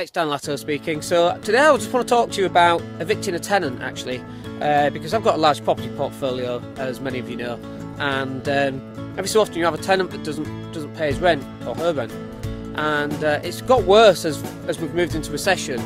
Hi, it's Dan Latto speaking. So today I just want to talk to you about evicting a tenant actually, because I've got a large property portfolio, as many of you know, and every so often you have a tenant that doesn't pay his rent or her rent, and it's got worse as we've moved into recession.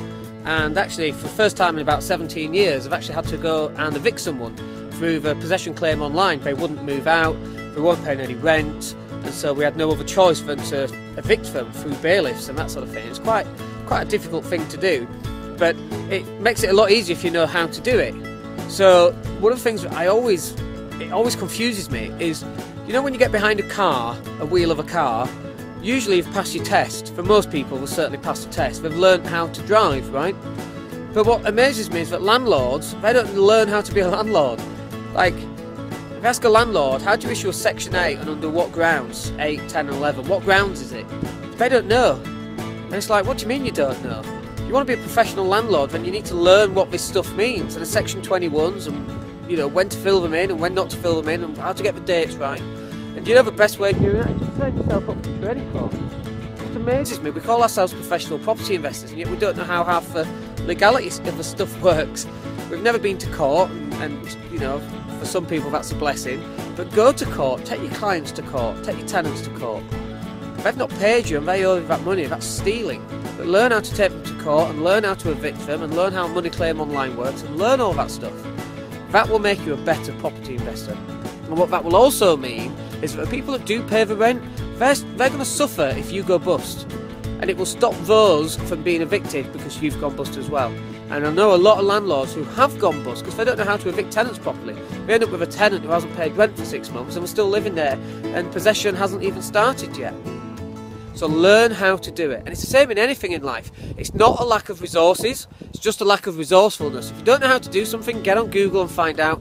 And actually, for the first time in about 17 years, I've actually had to go and evict someone through the possession claim online. They wouldn't move out, they weren't paying any rent, and so we had no other choice than to evict them through bailiffs and that sort of thing. It's quite a difficult thing to do, but it makes it a lot easier if you know how to do it. So one of the things that it always confuses me is, you know, when you get behind a wheel of a car, usually you've passed your test. For most people, they'll certainly pass the test. They've learned how to drive, right? But what amazes me is that landlords, they don't learn how to be a landlord. Like, if I ask a landlord, how do you issue a Section 8 and under what grounds? 8, 10 and 11. What grounds is it? They don't know. And it's like, what do you mean you don't know? If you want to be a professional landlord, then you need to learn what this stuff means. And the Section 21s, and you know, when to fill them in and when not to fill them in, and how to get the dates right. And you know the best way of doing that is just sign yourself up for training course. It amazes me. We call ourselves professional property investors, and yet we don't know how half the legalities of the stuff works. We've never been to court, and you know, for some people that's a blessing. But go to court, take your clients to court, take your tenants to court. If they've not paid you and they owe you that money, that's stealing. But learn how to take them to court, and learn how to evict them, and learn how money claim online works, and learn all that stuff. That will make you a better property investor. And what that will also mean is that the people that do pay the rent, they're going to suffer if you go bust. And it will stop those from being evicted because you've gone bust as well. And I know a lot of landlords who have gone bust because they don't know how to evict tenants properly. They end up with a tenant who hasn't paid rent for 6 months and we're still living there, and possession hasn't even started yet. So learn how to do it. And it's the same in anything in life. It's not a lack of resources, it's just a lack of resourcefulness. If you don't know how to do something, get on Google and find out.